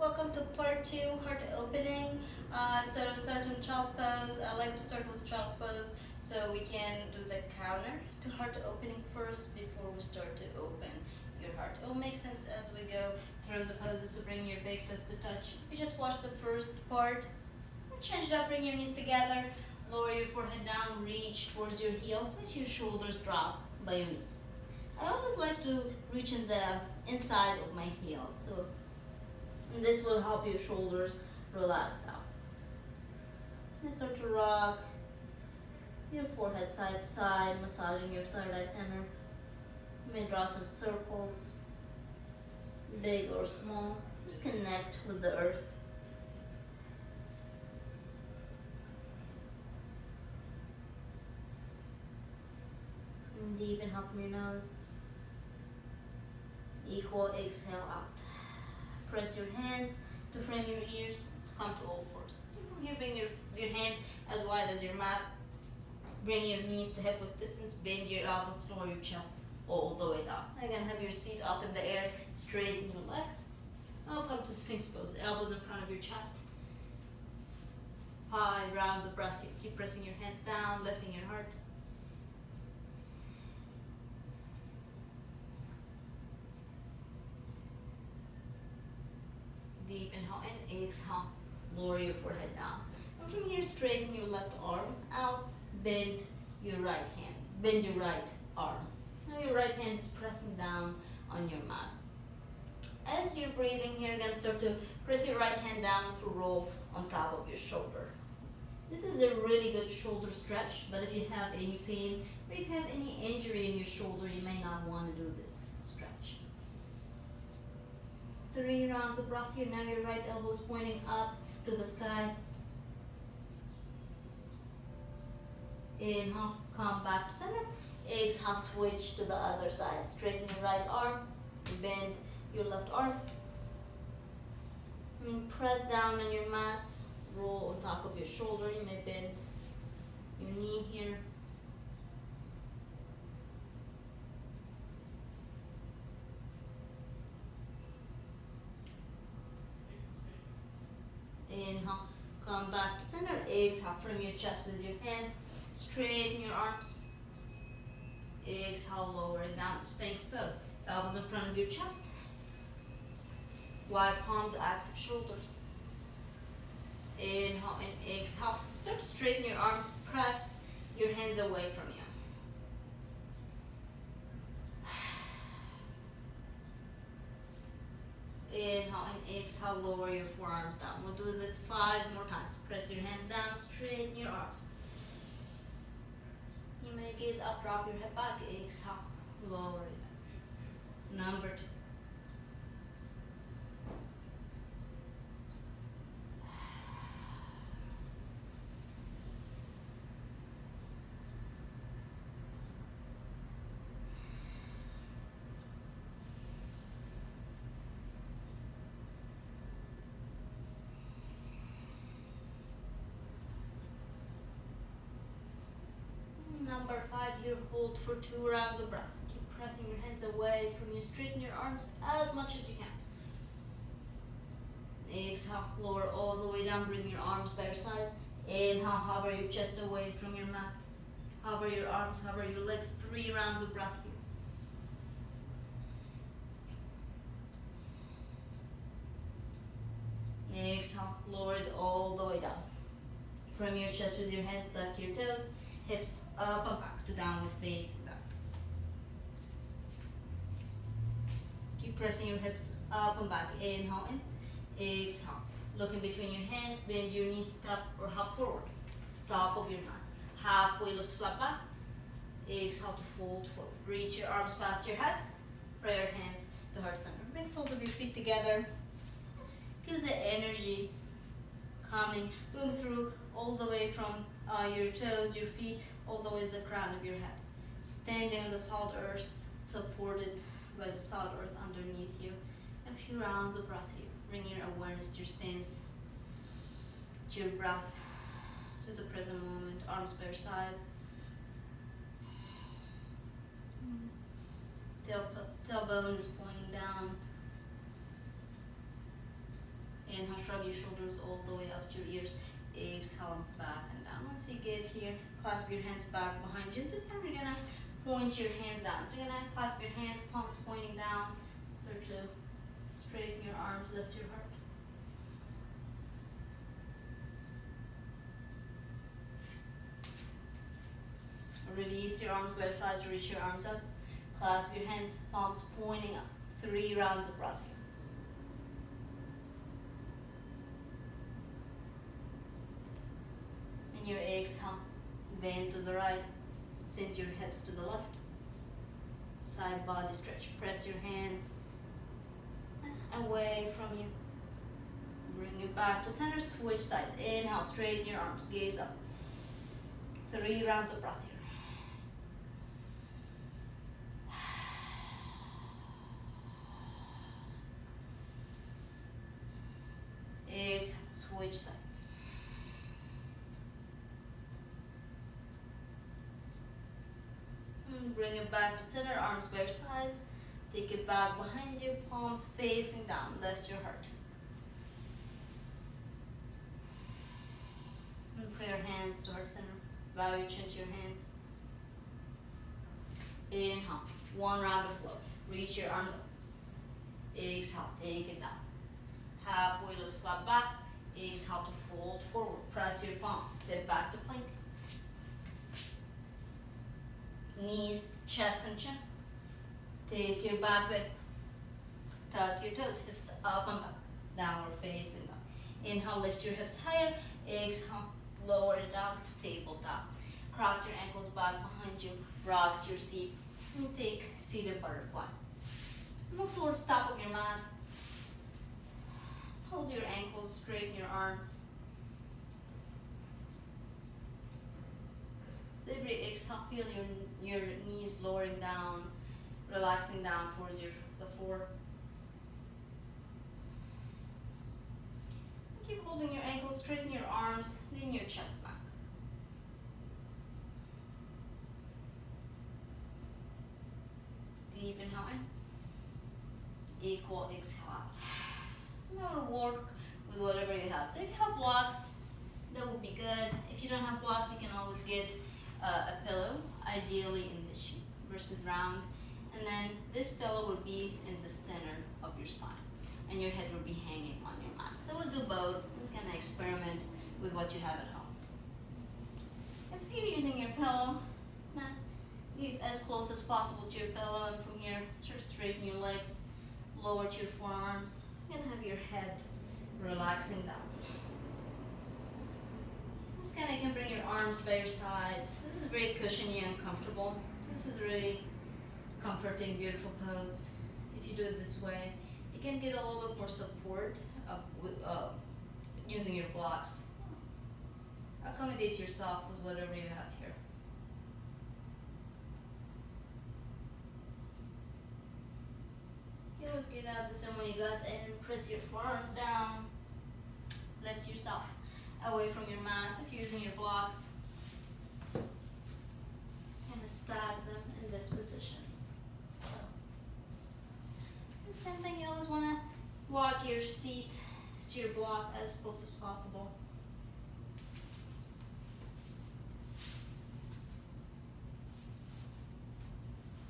Welcome to part 2, heart opening. Instead of starting child's pose, I like to start with child's pose so we can do the counter to heart opening first before we start to open your heart. It will make sense as we go through the poses to bring your big toes to touch. You just watch the first part, change it up, bring your knees together, lower your forehead down, reach towards your heels, let your shoulders drop by your knees. I always like to reach in the inside of my heels, so and this will help your shoulders relax down. And start to rock your forehead side to side, massaging your third eye center. You may draw some circles, big or small. Just connect with the earth. And deep inhale from your nose. Equal exhale out. Press your hands to frame your ears. Come to all fours. From here, bring your hands as wide as your mat. Bring your knees to hip width distance. Bend your elbows, lower your chest all the way down. Again, have your seat up in the air. Straighten your legs. Now come to Sphinx pose. Elbows in front of your chest. 5 rounds of breath here. Keep pressing your hands down, lifting your heart. Deep inhale and exhale. Lower your forehead down. And from here, straighten your left arm out. Bend your right hand. Bend your right arm. Now your right hand is pressing down on your mat. As you're breathing here, you're going to start to press your right hand down to roll on top of your shoulder. This is a really good shoulder stretch, but if you have any pain or if you have any injury in your shoulder, you may not want to do this stretch. 3 rounds of breath here. Now your right elbow is pointing up to the sky. Inhale, come back to center. Exhale, switch to the other side. Straighten your right arm, bend your left arm. And press down on your mat, roll on top of your shoulder. You may bend your knee here. Inhale, come back to center. Exhale from your chest with your hands. Straighten your arms. Exhale, lower it down. Sphinx pose. Elbows in front of your chest. Wide palms, active shoulders. Inhale and exhale. Start to straighten your arms. Press your hands away from you. Inhale and exhale, lower your forearms down. We'll do this 5 more times. Press your hands down, straighten your arms. You may gaze up, drop your head back, exhale, lower it. Number 2. Number 5 here, hold for 2 rounds of breath. Keep pressing your hands away from you. Straighten your arms as much as you can. Exhale, lower all the way down. Bring your arms by your sides. Inhale, hover your chest away from your mat. Hover your arms, hover your legs. 3 rounds of breath here. Exhale, lower it all the way down. From your chest with your hands, tuck your toes. Hips up and back to downward facing dog. Keep pressing your hips up and back. Inhale in, exhale. Look in between your hands, bend your knees, step or hop forward. Top of your mat. Halfway lift, flat back. Exhale to fold forward. Reach your arms past your head. Pray your hands to heart center. Bring soles of your feet together. Feel the energy coming, going through all the way from your toes, your feet, all the way to the crown of your head. Standing on the solid earth, supported by the solid earth underneath you. A few rounds of breath here. Bring your awareness to your stance, to your breath, to the present moment. Arms by your sides. Tailbone is pointing down. Inhale, shrug your shoulders all the way up to your ears. Exhale, back and down. Once you get here, clasp your hands back behind you. This time you're gonna point your hands down. So you're gonna clasp your hands, palms pointing down. Start to straighten your arms, lift your heart. Release your arms by your sides, reach your arms up. Clasp your hands, palms pointing up. 3 rounds of breath here. And your exhale, bend to the right, send your hips to the left. Side body stretch, press your hands away from you. Bring it back to center, switch sides. Inhale, straighten your arms, gaze up. 3 rounds of breath here. Exhale, switch sides. And bring it back to center, arms by your sides. Take it back behind you, palms facing down. Lift your heart. And put your hands towards center. Bow your chin to your hands. Inhale, 1 round of flow. Reach your arms up. Exhale, take it down. Halfway lift, flat back. Exhale to fold forward. Press your palms. Step back to plank. Knees, chest, and chin. Take your back bend. Tuck your toes, hips up and back. Downward facing dog. Inhale, lift your hips higher. Exhale, lower it down to tabletop. Cross your ankles back behind you. Rock to your seat. And take seated butterfly. Move towards top of your mat. Hold your ankles, straighten your arms. So every exhale, feel your knees lowering down, relaxing down towards the floor. Keep holding your ankles, straighten your arms, lean your chest back. Deep inhale in, equal exhale out. Now work with whatever you have. So if you have blocks, that would be good. If you don't have blocks, you can always get a pillow, ideally in this shape versus round. And then this pillow would be in the center of your spine, and your head would be hanging on your mat. So we'll do both. You can experiment with what you have at home. If you're using your pillow, get as close as possible to your pillow, and from here, start to straighten your legs, lower to your forearms. You're gonna have your head relaxing down. Just kind of can bring your arms by your sides. This is very cushiony and comfortable. This is really comforting, beautiful pose. If you do it this way, you can get a little bit more support using your blocks. Accommodate yourself with whatever you have here. You always get out the same way you got, and press your forearms down. Lift yourself away from your mat if you're using your blocks. And stack them in this position. And same thing, you always want to walk your seat to your block as close as possible.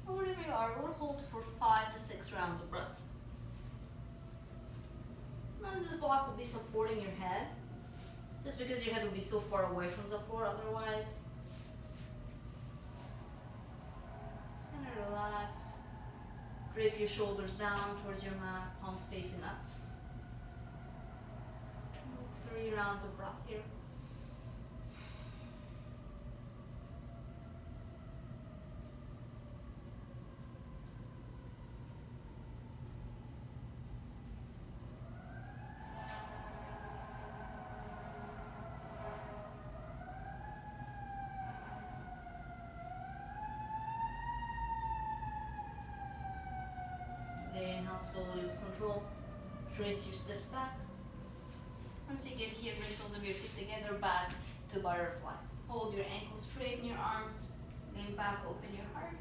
Or wherever you are, we'll hold for 5 to 6 rounds of breath. Now this block will be supporting your head, just because your head will be so far away from the floor otherwise. Just gonna relax. Drape your shoulders down towards your mat, palms facing up. 3 rounds of breath here. Inhale, slowly lose control. Trace your steps back. Once you get here, bring soles of your feet together, back to butterfly. Hold your ankles, straighten your arms, lean back, open your heart.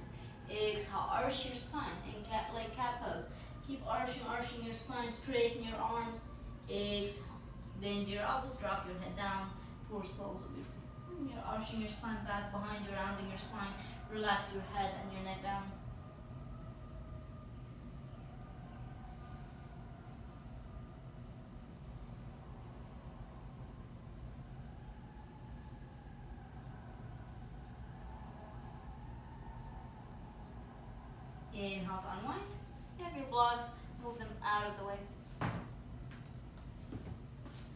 Exhale, arch your spine in like cat pose. Keep arching your spine, straighten your arms. Exhale, Bend your elbows, drop your head down, four soles of your feet. You're arching your spine back behind you, rounding your spine. Relax your head and your neck down. Inhale to unwind. You have your blocks, move them out of the way.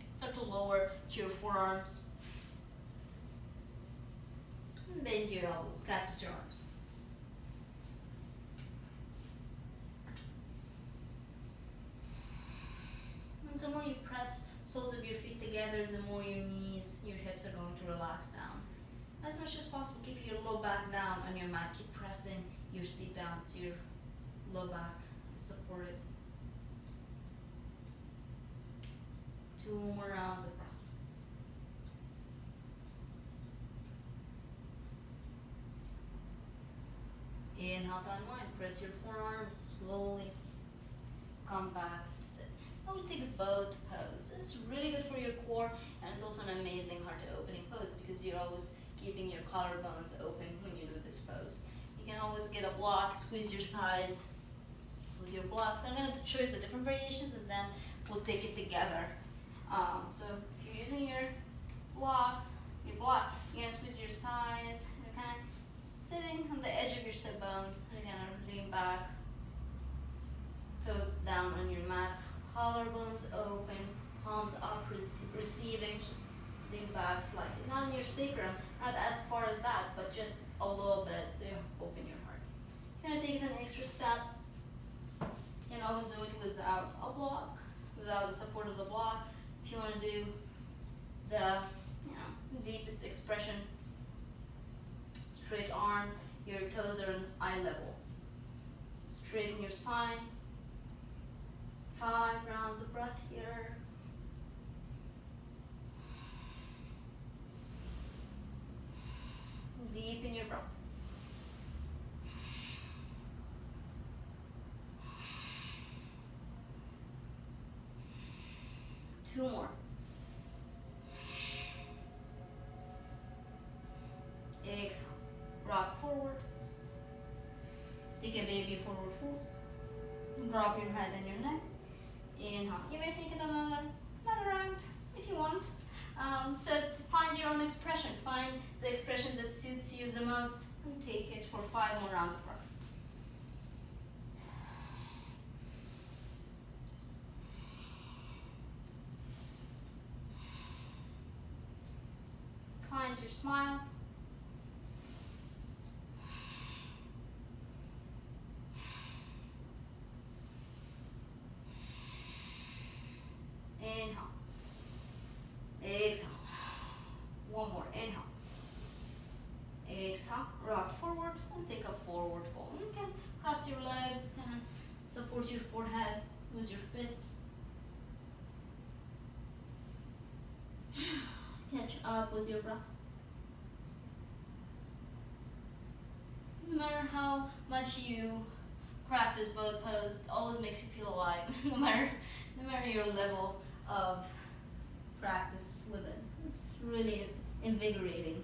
Start to lower your forearms. And bend your elbows, cactus your arms. And the more you press soles of your feet together, the more your knees, your hips are going to relax down. As much as possible, keep your low back down on your mat. Keep pressing your seat down so your low back is supported. 2 more rounds of breath. Inhale to unwind. Press your forearms slowly. Come back to sit. Now we'll take a boat pose. It's really good for your core, and it's also an amazing heart opening pose because you're always keeping your collarbones open when you do this pose. You can always get a block, squeeze your thighs with your blocks. I'm going to show you the different variations and then we'll take it together. So if you're using your block, you're going to squeeze your thighs. You're kind of sitting on the edge of your sit bones. You're going to lean back, toes down on your mat, collarbones open, palms up, receiving, just lean back slightly. Not in your sacrum, not as far as that, but just a little bit, so you open your heart. You're going to take it an extra step. You can always do it without a block, without the support of the block. If you want to do the deepest expression, straight arms, your toes are on eye level. Straighten your spine. 5 rounds of breath here. Deepen your breath. Two more. Exhale. Rock forward. Take a baby forward fold. Drop your head and your neck. Inhale. You may take it another round if you want. So find your own expression. Find the expression that suits you the most and take it for 5 more rounds of breath. Find your smile. Inhale. Exhale. One more. Inhale. Exhale. Rock forward and take a forward fold. You can cross your legs and support your forehead with your fists. Catch up with your breath. No matter how much you practice both poses, it always makes you feel alive, no matter your level of practice with it. It's really invigorating.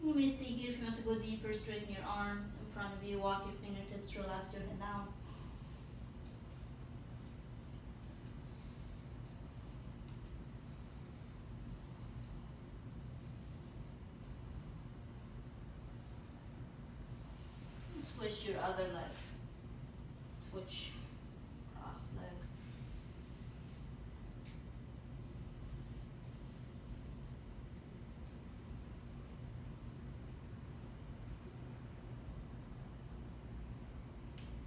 You may stay here if you want to go deeper. Straighten your arms in front of you, walk your fingertips, relax your head down. Switch your other leg. Switch cross leg.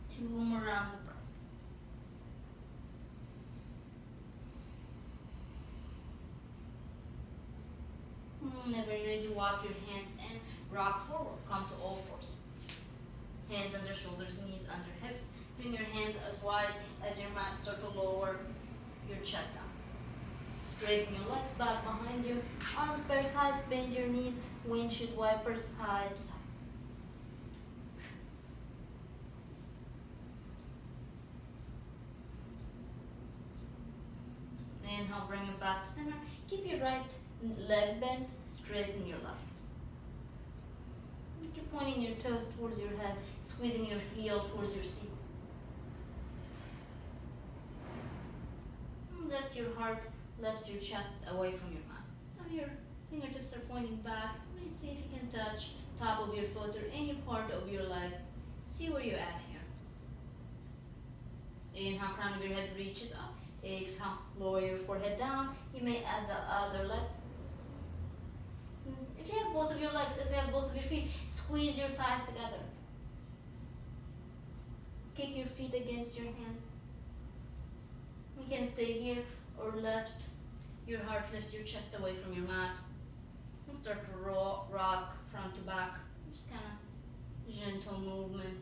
Two more rounds of breath. Whenever you're ready, walk your hands in, rock forward, come to all fours. Hands under shoulders, knees under hips. Bring your hands as wide as your mat. Start to lower your chest down. Straighten your legs back behind you. Arms by your sides, bend your knees. Windshield wipers side to side. Inhale, bring it back to center. Keep your right leg bent, straighten your left. Keep pointing your toes towards your head, squeezing your heel towards your seat. Lift your heart, lift your chest away from your mat. Now your fingertips are pointing back. Let's see if you can touch top of your foot or any part of your leg. See where you're at here. Inhale, crown of your head reaches up. Exhale, lower your forehead down. You may add the other leg. If you have both of your legs, if you have both of your feet, squeeze your thighs together. Kick your feet against your hands. You can stay here or lift your heart, lift your chest away from your mat. And start to rock front to back. Just kind of gentle movement.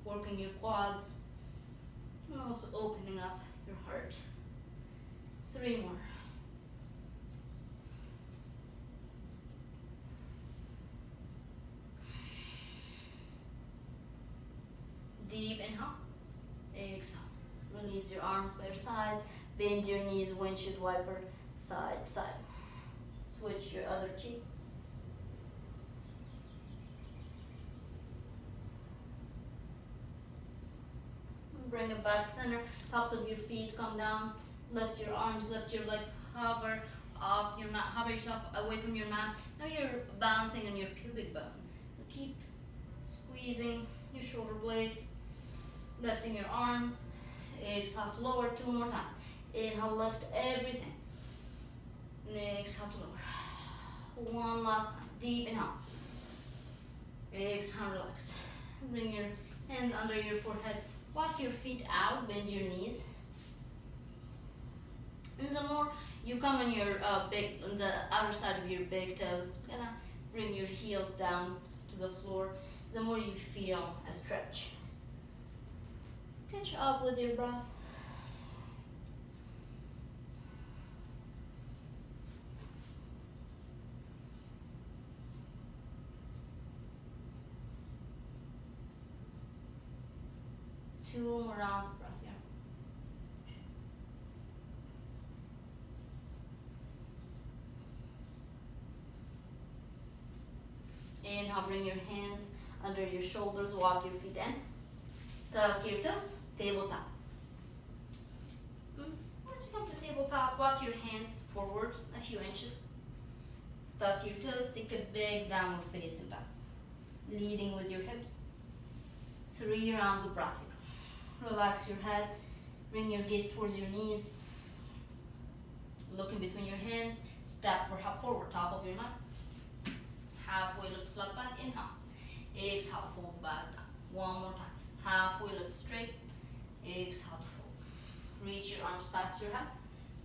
Working your quads. And also opening up your heart. 3 more. Deep inhale. Exhale. Release your arms by your sides. Bend your knees, windshield wiper, side, side. Switch your other cheek. Bring it back to center. Tops of your feet come down. Lift your arms, lift your legs. Hover off your mat. Hover yourself away from your mat. Now you're bouncing on your pubic bone. So keep squeezing your shoulder blades. Lifting your arms. Exhale to lower 2 more times. Inhale, lift everything. Exhale to lower. 1 last time. Deep inhale. Exhale, relax. Bring your hands under your forehead. Walk your feet out, bend your knees. And the more you come on your on the outer side of your big toes, gonna bring your heels down to the floor, the more you feel a stretch. Catch up with your breath. Two more rounds of breath here. Inhale, bring your hands under your shoulders, walk your feet in. Tuck your toes, tabletop. Once you come to tabletop, walk your hands forward a few inches. Tuck your toes, take a big downward facing dog. Leading with your hips. 3 rounds of breath here. Relax your head, bring your gaze towards your knees. Look in between your hands, step or hop forward, top of your mat. Halfway lift, flat back, inhale. Exhale, fold back down. 1 more time. Halfway lift straight, exhale to fold. Reach your arms past your head,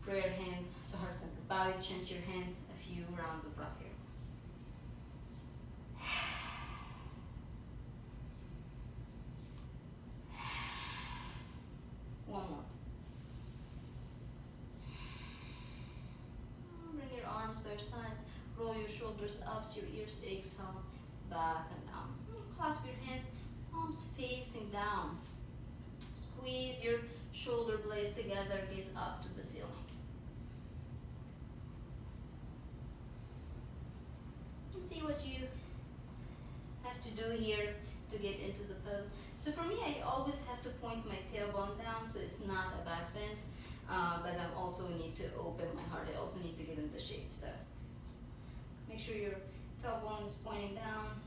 prayer hands to heart center. Bow your chin to your hands, a few rounds of breath here. One more. Bring your arms by your sides. Roll your shoulders up to your ears. Exhale, back and down. Clasp your hands, palms facing down. Squeeze your shoulder blades together, gaze up to the ceiling. And see what you have to do here to get into the pose. So for me, I always have to point my tailbone down so it's not a back bend, but I also need to open my heart. I also need to get in the shape. So make sure your tailbone is pointing down.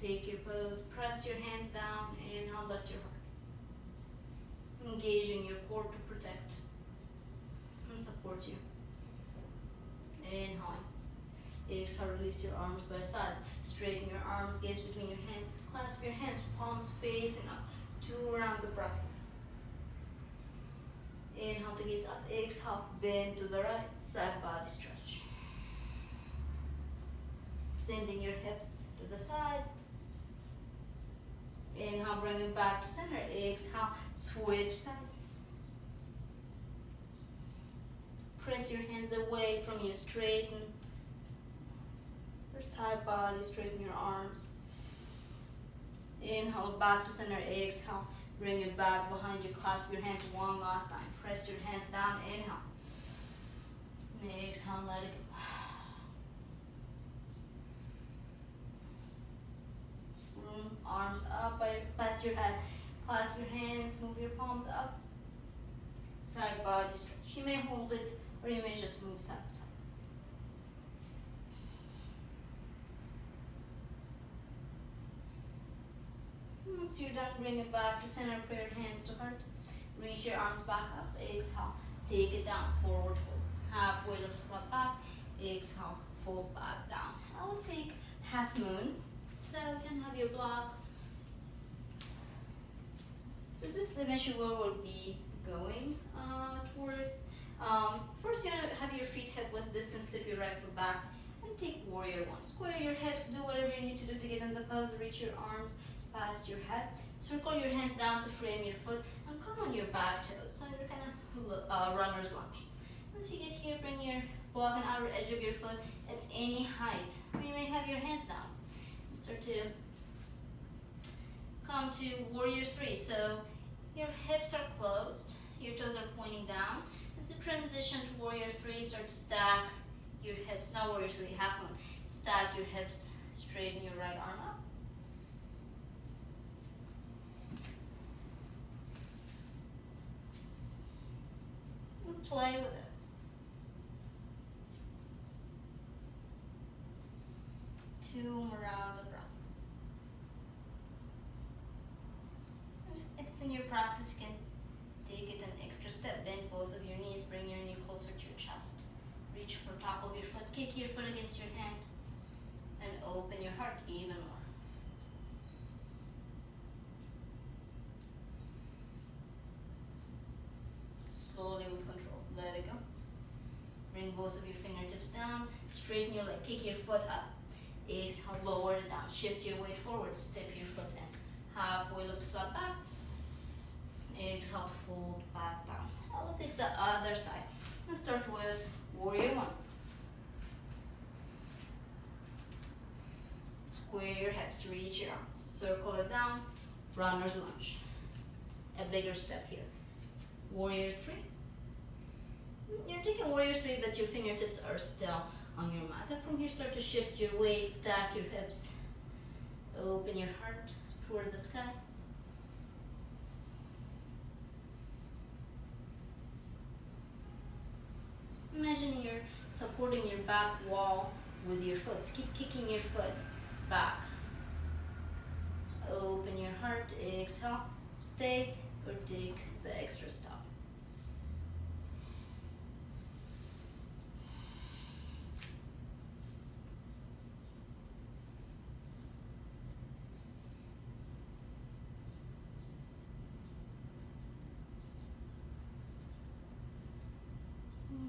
Take your pose, press your hands down, inhale, lift your heart. Engaging your core to protect and support you. Inhale. Exhale, release your arms by sides. Straighten your arms, gaze between your hands. Clasp your hands, palms facing up. 2 rounds of breath. Inhale to gaze up. Exhale, bend to the right. Side body stretch. Sending your hips to the side. Inhale, bring it back to center. Exhale, switch sides. Press your hands away from you. Straighten your side body. Straighten your arms. Inhale, back to center. Exhale, Bring your back behind you, clasp your hands one last time. Press your hands down, inhale. Exhale, let it go. Room, arms up, past your head. Clasp your hands, move your palms up. Side body stretch. You may hold it or you may just move side to side. Once you're done, bring it back to center, paired hands to heart. Reach your arms back up, exhale. Take it down, forward fold. Halfway lift, flat back, exhale, fold back down. I will take half moon, so you can have your block. So this is eventually where we'll be going towards. First, you have your feet hip width distance, tip your right foot back, and take warrior one. Square your hips, do whatever you need to do to get in the pose. Reach your arms past your head. Circle your hands down to frame your foot, and come on your back toes. So you're kind of runner's lunge. Once you get here, bring your block and outer edge of your foot at any height. Or you may have your hands down. Start to come to warrior three. So your hips are closed, your toes are pointing down. As you transition to warrior three, start to stack your hips. Now warrior three, half moon. Stack your hips, straighten your right arm up. And play with it. Two more rounds of breath. And it's in your practice, you can take it an extra step. Bend both of your knees, bring your knee closer to your chest. Reach for top of your foot, kick your foot against your hand, and open your heart even more. Slowly with control, let it go. Bring both of your fingertips down, straighten your leg, kick your foot up. Exhale, lower it down, shift your weight forward, step your foot in. Halfway lift, flat back. Exhale, fold back down. I will take the other side. Let's start with warrior one. Square your hips, reach your arms, circle it down, runner's lunge. A bigger step here. Warrior three. You're taking warrior three, but your fingertips are still on your mat. And from here, start to shift your weight, stack your hips, open your heart toward the sky. Imagine you're supporting your back wall with your foot. So keep kicking your foot back. Open your heart, exhale, stay, or take the extra step.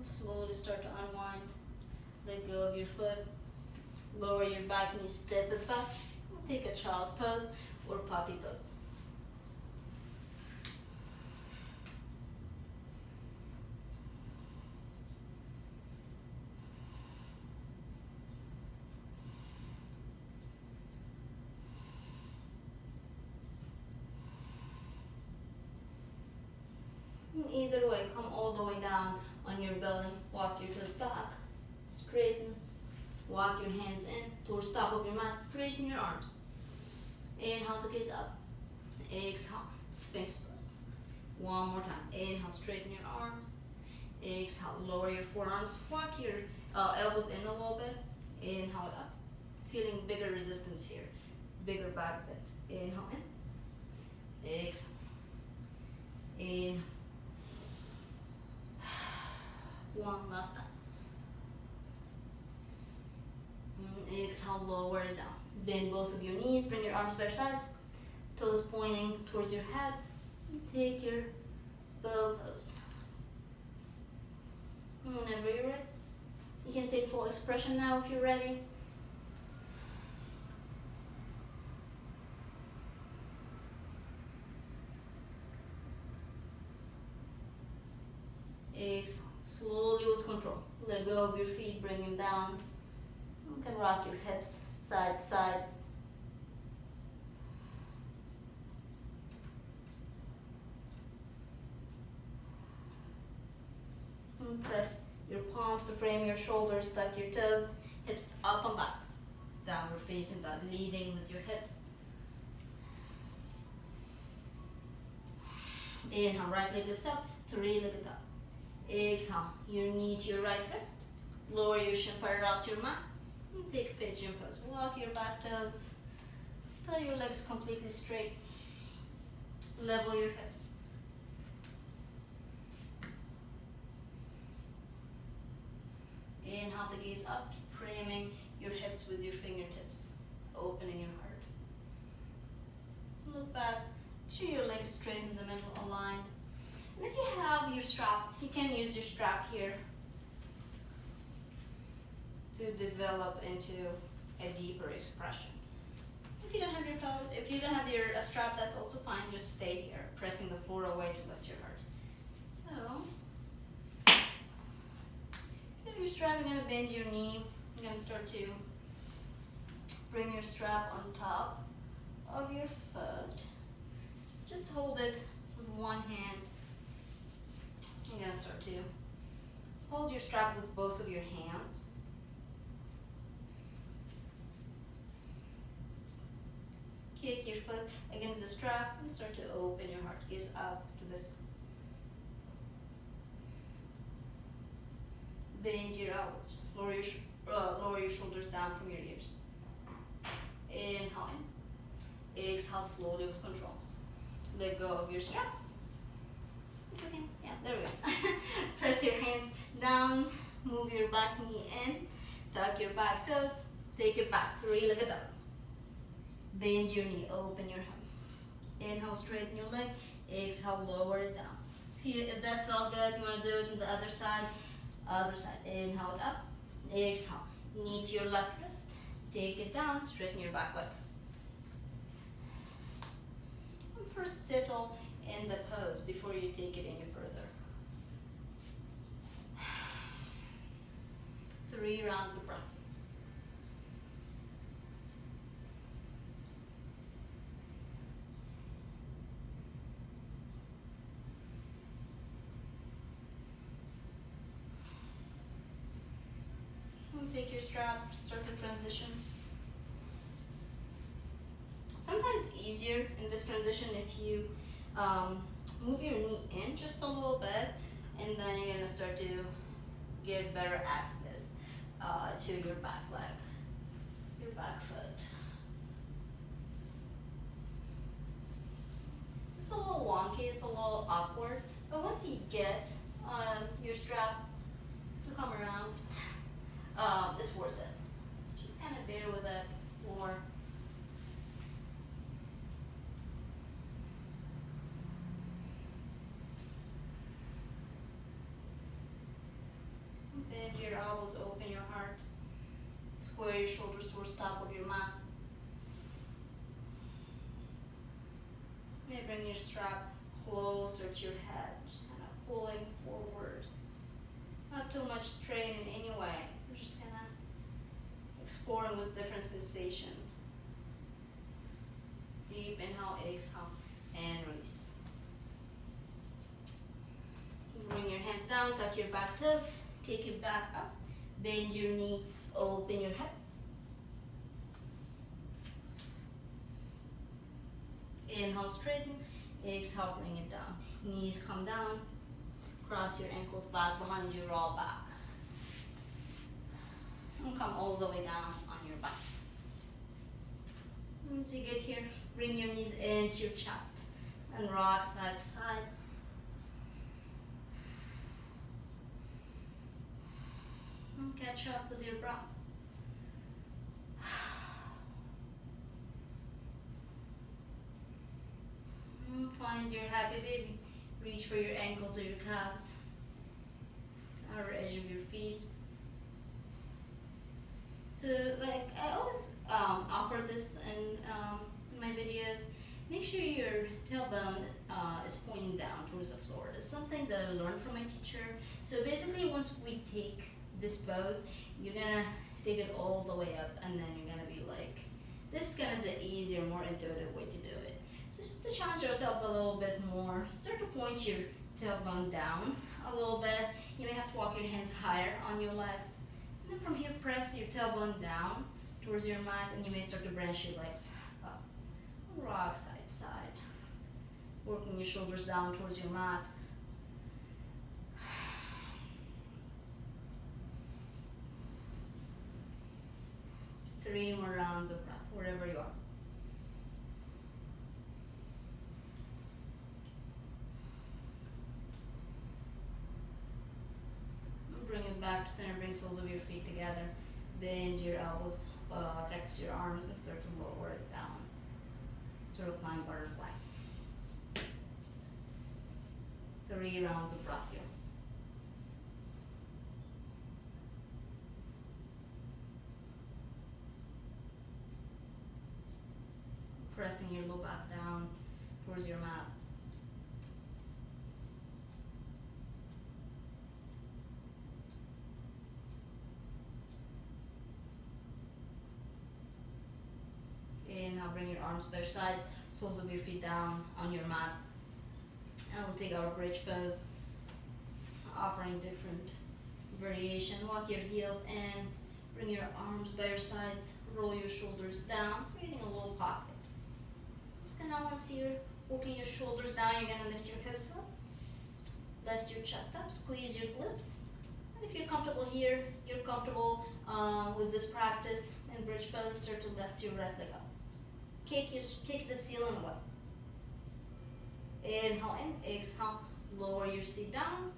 Slowly start to unwind. Let go of your foot. Lower your back knee, step it back. Take a child's pose or puppy pose. Either way, come all the way down on your belly, walk your toes back, straighten, walk your hands in towards top of your mat, straighten your arms. Inhale to gaze up, exhale, Sphinx pose. One more time, inhale, straighten your arms, exhale, lower your forearms, walk your elbows in a little bit, inhale it up, feeling bigger resistance here, bigger back bend. Inhale in, exhale, inhale. One last time. Exhale, lower it down. Bend both of your knees, bring your arms by your sides, toes pointing towards your head. Take your bow pose. Whenever you're ready, you can take full expression now if you're ready. Exhale, slowly with control. Let go of your feet, bring them down. You can rock your hips side to side. Press your palms to frame your shoulders, tuck your toes, hips up and back. Downward facing dog, leading with your hips. Inhale, right leg lifts up, three-legged dog. Exhale, your knee to your right wrist. Lower your shin parallel to your mat. And take pigeon pose. Walk your back toes. Tie your legs completely straight. Level your hips. Inhale to gaze up, keep framing your hips with your fingertips, opening your heart. Look back, make sure your legs straight in the middle, aligned. And if you have your strap, you can use your strap here to develop into a deeper expression. If you don't have your strap, that's also fine. Just stay here, pressing the floor away to lift your heart. So, if you're strap, you're gonna bend your knee. You're gonna start to bring your strap on top of your foot. Just hold it with one hand. You're gonna start to hold your strap with both of your hands. Kick your foot against the strap and start to open your heart. Gaze up to this. Bend your elbows. Lower your shoulders down from your ears. Inhale in. Exhale slowly with control. Let go of your strap. Okay, yeah, there we go. Press your hands down. Move your back knee in. Tuck your back toes. Take it back. Three-legged dog. Bend your knee, open your hip. Inhale, straighten your leg. Exhale, lower it down. If that felt good, you want to do it on the other side. Other side. Inhale it up. Exhale. Knee to your left wrist. Take it down. Straighten your back leg. And first, settle in the pose before you take it any further. 3 rounds of breath. Take your strap, start to transition. Sometimes it's easier in this transition if you move your knee in just a little bit, and then you're gonna start to get better access to your back leg, your back foot. It's a little wonky, it's a little awkward, but once you get your strap to come around, it's worth it. So just kind of bear with it, explore. Bend your elbows, open your heart. Square your shoulders towards top of your mat. Maybe bring your strap closer to your head, just kind of pulling forward. Not too much strain in any way. We're just kind of exploring with different sensation. Deep inhale, exhale, and release. Bring your hands down, tuck your back toes, kick it back up, bend your knee, open your hip. Inhale, straighten, exhale, bring it down. Knees come down, cross your ankles back behind you, roll back. And come all the way down on your back. Once you get here, bring your knees into your chest and rock side to side. And catch up with your breath. And find your happy baby. Reach for your ankles or your calves, outer edge of your feet. So, like I always offer this in my videos. Make sure your tailbone is pointing down towards the floor. It's something that I learned from my teacher. So basically, once we take this pose, you're gonna take it all the way up, and then you're gonna be like, this is kind of the easier, more intuitive way to do it. So to challenge ourselves a little bit more, start to point your tailbone down a little bit. You may have to walk your hands higher on your legs. And then from here, press your tailbone down towards your mat, and you may start to branch your legs up. Rock side to side. Working your shoulders down towards your mat. Three more rounds of breath, wherever you are. Bring it back to center, bring soles of your feet together. Bend your elbows, flex your arms, and start to lower it down to recline butterfly. 3 rounds of breath here. Pressing your low back down towards your mat. Inhale, bring your arms by your sides, soles of your feet down on your mat. And we'll take our bridge pose, offering different variation. Walk your heels in, bring your arms by your sides, roll your shoulders down, creating a little pocket. Just gonna, once you're walking your shoulders down, you're gonna lift your hips up, lift your chest up, squeeze your glutes. And if you're comfortable here, you're comfortable with this practice in bridge pose, start to lift your right leg up. Kick the ceiling away. Inhale in, exhale, lower your seat down,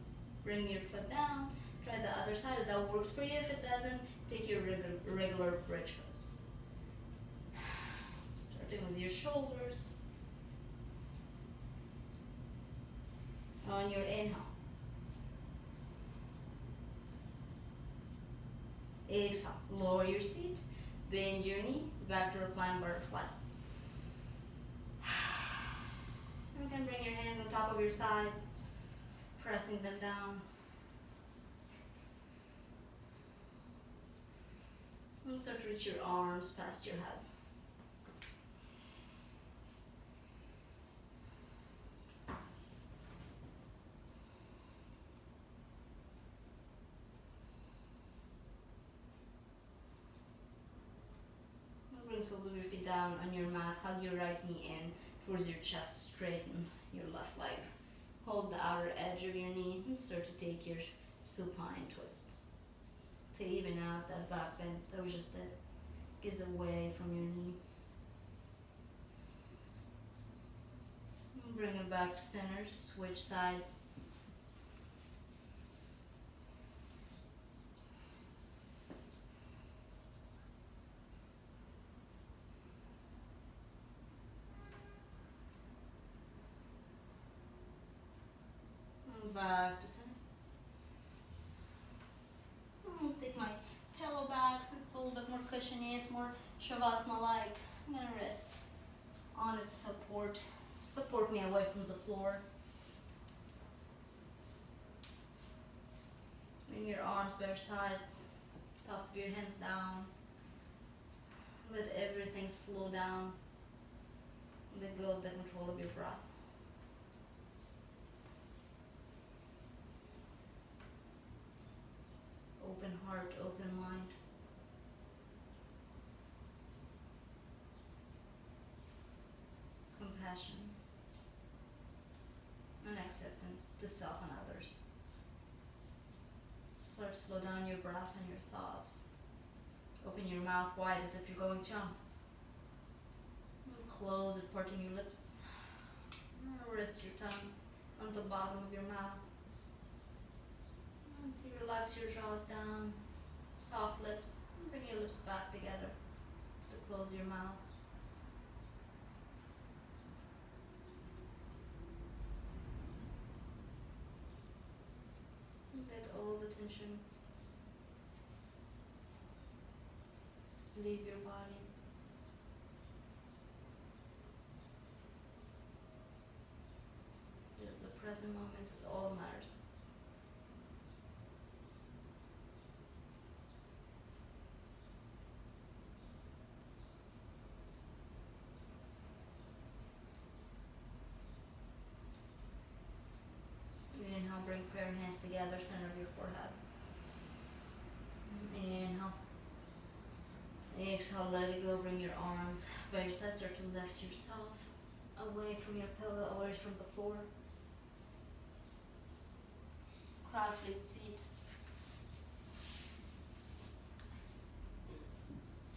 bring your foot down. Try the other side if that works for you. If it doesn't, take your regular bridge pose. Starting with your shoulders. On your inhale. Exhale, lower your seat, bend your knee, back to recline butterfly. You can bring your hands on top of your thighs, pressing them down. And start to reach your arms past your head. And bring soles of your feet down on your mat. Hug your right knee in towards your chest, straighten your left leg. Hold the outer edge of your knee and start to take your supine twist. To even out that back bend that we just did. Gives away from your knee. And bring it back to center, switch sides. Back to center. Take my pillow backs, it's a little bit more cushiony, it's more Shavasana-like. I'm gonna rest on it to support me away from the floor. Bring your arms by your sides, tops of your hands down. Let everything slow down. Let go of the control of your breath. Open heart, open mind. Compassion and acceptance to self and others. Start to slow down your breath and your thoughts. Open your mouth wide as if you're going to jump. Close it, parting your lips. Rest your tongue on the bottom of your mouth. And so you relax your jaws down, soft lips, and bring your lips back together to close your mouth. And let all the tension leave your body. Just the present moment is all that matters. Pair your hands together, center of your forehead. Inhale. Exhale, let it go. Bring your arms by your side. Start to lift yourself away from your pillow, away from the floor. Cross-legged seat.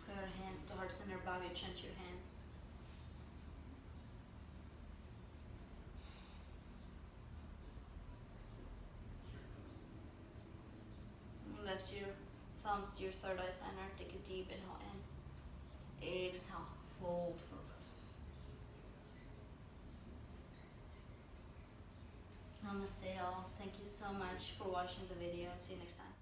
Put your hands to heart center, bow your chin to your hands. Lift your thumbs to your third eye center. Take a deep inhale in. Exhale, fold forward. Namaste all. Thank you so much for watching the video and see you next time.